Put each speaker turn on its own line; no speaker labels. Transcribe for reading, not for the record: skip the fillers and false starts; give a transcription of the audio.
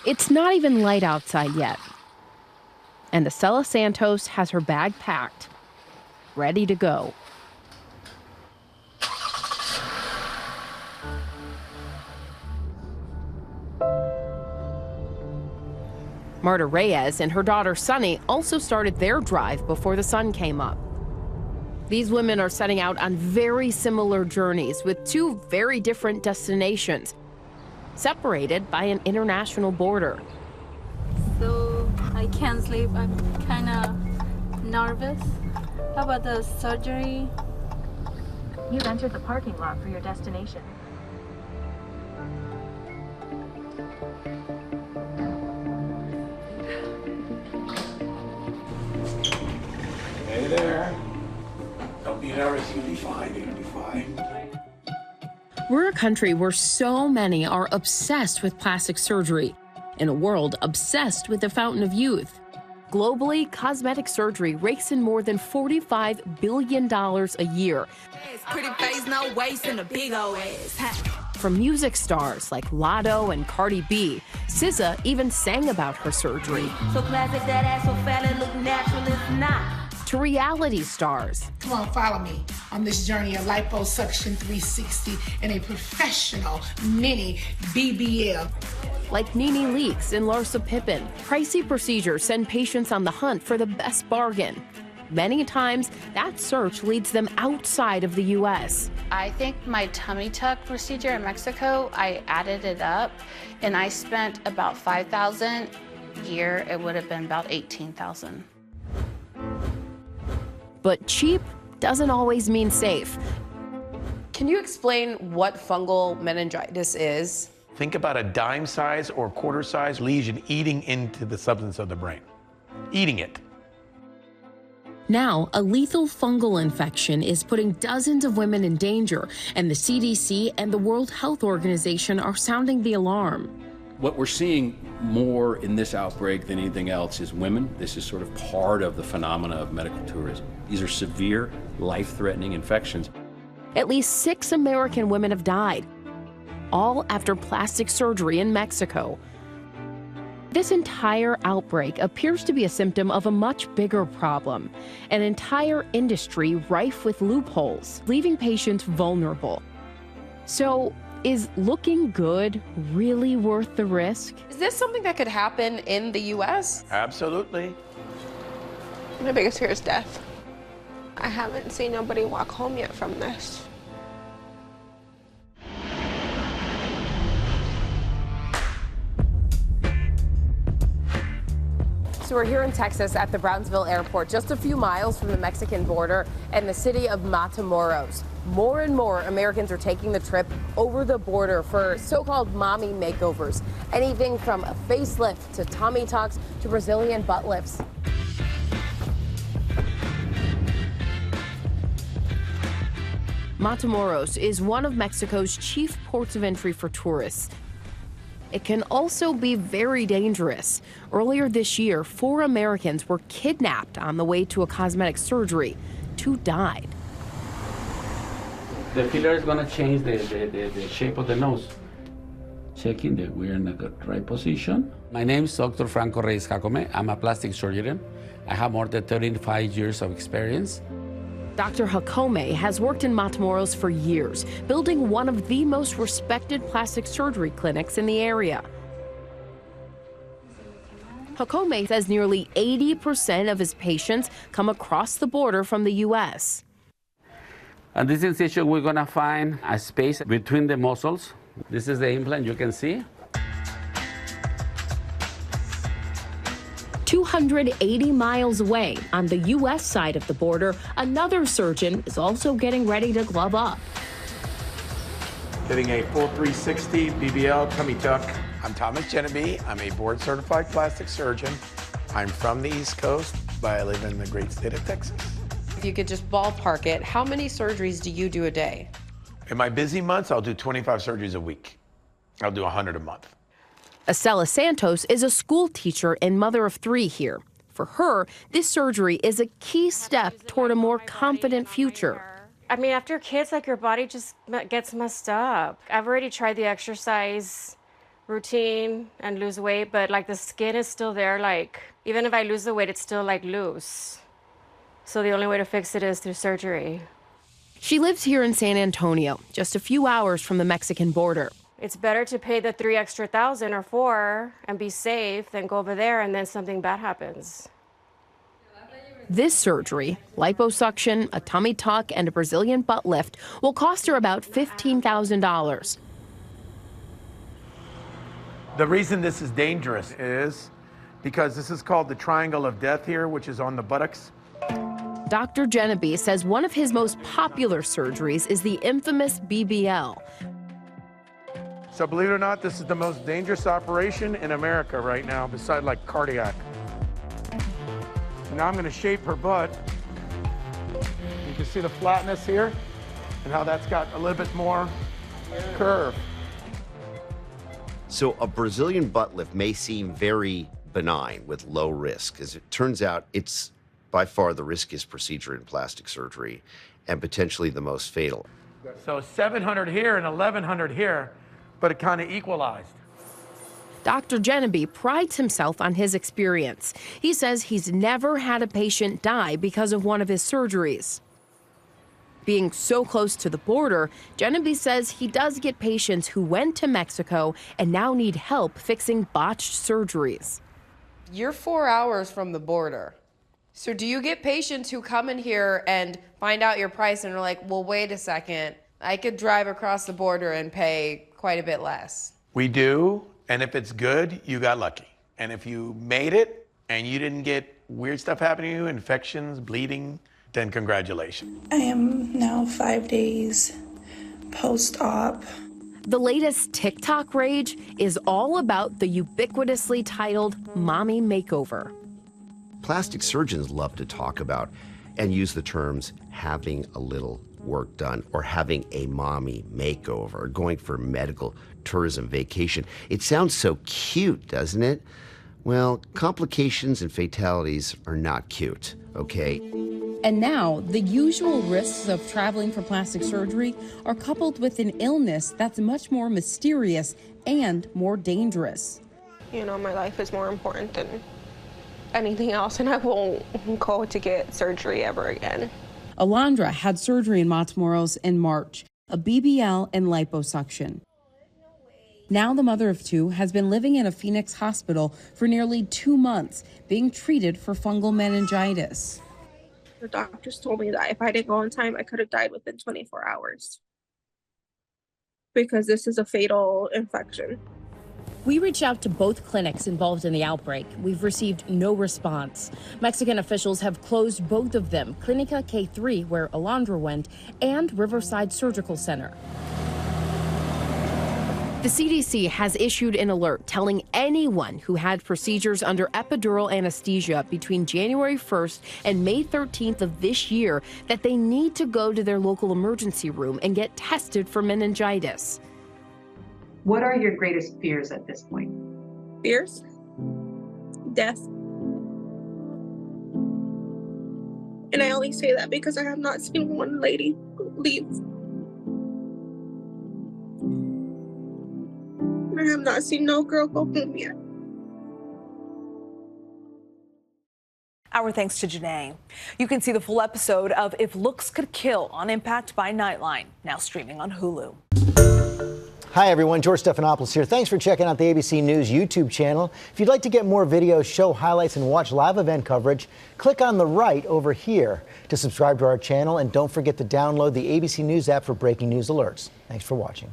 It's not even light outside yet. And Estela Santos has her bag packed, ready to go. Marta Reyes and her daughter Sunny also started their drive before the sun came up. These women are setting out on very similar journeys with two very different destinations, separated by an international border.
So I can't sleep. I'm kind of nervous. How about the surgery?
You've entered the parking lot for your destination.
Hey there. Don't be nervous, you'll be fine, you'll be fine.
We're a country where so many are obsessed with plastic surgery, in a world obsessed with the fountain of youth. Globally, cosmetic surgery rakes in more than $45 billion a year.
Pretty face, no waist, and a big old ass.
From music stars like Lotto and Cardi B, SZA even sang about her surgery.
So classic, that ass so fat it look natural, it's not.
To reality stars.
Come on, follow me on this journey of liposuction 360 and a professional mini BBL.
Like Nene Leakes and Larsa Pippen, pricey procedures send patients on the hunt for the best bargain. Many times, that search leads them outside of the U.S.
I think my tummy tuck procedure in Mexico, I added it up, and I spent about $5,000. Year, it would have been about $18,000.
But cheap doesn't always mean safe.
Can you explain what fungal meningitis is?
Think about a dime-size or quarter-size lesion eating into the substance of the brain. Eating it.
Now, a lethal fungal infection is putting dozens of women in danger, and the CDC and the World Health Organization are sounding the alarm.
What we're seeing more in this outbreak than anything else is women. This is sort of part of the phenomena of medical tourism. These are severe, life-threatening infections.
At least 6 American women have died, all after plastic surgery in Mexico. This entire outbreak appears to be a symptom of a much bigger problem, an entire industry rife with loopholes, leaving patients vulnerable. So, is looking good really worth the risk?
Is this something that could happen in the U.S.?
Absolutely.
My biggest fear is death. I haven't seen nobody walk home yet from this.
So we're here in Texas at the Brownsville airport, just a few miles from the Mexican border and the city of Matamoros. More and more Americans are taking the trip over the border for so-called mommy makeovers. Anything from a facelift to tummy tucks to Brazilian butt lifts. Matamoros is one of Mexico's chief ports of entry for tourists. It can also be very dangerous. Earlier this year, 4 Americans were kidnapped on the way to a cosmetic surgery. 2 died.
The filler is going to change the shape of the nose. Checking that we're in the right position. My name is Dr. Franco Reyes Jacome. I'm a plastic surgeon. I have more than 35 years of experience.
Dr. Jacome has worked in Matamoros for years, building one of the most respected plastic surgery clinics in the area. Jacome says nearly 80% of his patients come across the border from the U.S.
And this incision, we're going to find a space between the muscles. This is the implant you can see.
280 miles away, on the U.S. side of the border, another surgeon is also getting ready to glove up.
Getting a full 360 BBL tummy tuck. I'm Thomas Genevieve. I'm a board-certified plastic surgeon. I'm from the East Coast, but I live in the great state of Texas.
If you could just ballpark it, how many surgeries do you do a day?
In my busy months, I'll do 25 surgeries a week. I'll do 100 a month.
Estela Santos is a school teacher and mother of 3 here. For her, this surgery is a key step toward a more confident future.
I mean, after kids, like, your body just gets messed up. I've already tried the exercise routine and lose weight, but like the skin is still there. Like even if I lose the weight, it's still like loose. So the only way to fix it is through surgery.
She lives here in San Antonio, just a few hours from the Mexican border.
It's better to pay the $3,000 extra or $4,000 and be safe than go over there and then something bad happens.
This surgery, liposuction, a tummy tuck, and a Brazilian butt lift, will cost her about $15,000.
The reason this is dangerous is because this is called the triangle of death here, which is on the buttocks.
Dr. Genevieve says one of his most popular surgeries is the infamous BBL.
So believe it or not, this is the most dangerous operation in America right now, beside like cardiac. Now I'm going to shape her butt. You can see the flatness here and how that's got a little bit more curve.
So a Brazilian butt lift may seem very benign with low risk. As it turns out, it's by far the riskiest procedure in plastic surgery and potentially the most fatal.
So 700 here and 1,100 here, but it kind of equalized.
Dr. Genevieve prides himself on his experience. He says he's never had a patient die because of one of his surgeries. Being so close to the border, Genevieve says he does get patients who went to Mexico and now need help fixing botched surgeries.
You're 4 hours from the border. So do you get patients who come in here and find out your price and are like, well, wait a second, I could drive across the border and pay quite a bit less?
We do, and if it's good, you got lucky. And if you made it and you didn't get weird stuff happening to you, infections, bleeding, then congratulations.
I am now 5 days post-op.
The latest TikTok rage is all about the ubiquitously titled Mommy Makeover.
Plastic surgeons love to talk about and use the terms having a little work done or having a mommy makeover or going for medical tourism vacation. It sounds so cute, doesn't it? Well, complications and fatalities are not cute, okay?
And now, the usual risks of traveling for plastic surgery are coupled with an illness that's much more mysterious and more dangerous.
You know, my life is more important than anything else, and I won't go to get surgery ever again.
Alondra had surgery in Matamoros in March, a BBL and liposuction. Now the mother of two has been living in a Phoenix hospital for nearly 2 months, being treated for fungal meningitis.
The doctors told me that if I didn't go on time, I could have died within 24 hours because this is a fatal infection.
We reached out to both clinics involved in the outbreak. We've received no response. Mexican officials have closed both of them, Clinica K3, where Alondra went, and Riverside Surgical Center. The CDC has issued an alert telling anyone who had procedures under epidural anesthesia between January 1st and May 13th of this year that they need to go to their local emergency room and get tested for meningitis.
What are your greatest fears at this point?
Fears? Death. And I only say that because I have not seen one lady leave. I have not seen no girl go home yet.
Our thanks to Janae. You can see the full episode of If Looks Could Kill on Impact by Nightline, now streaming on Hulu.
Hi, everyone. George Stephanopoulos here. Thanks for checking out the ABC News YouTube channel. If you'd like to get more videos, show highlights, and watch live event coverage, click on the right over here to subscribe to our channel. And don't forget to download the ABC News app for breaking news alerts. Thanks for watching.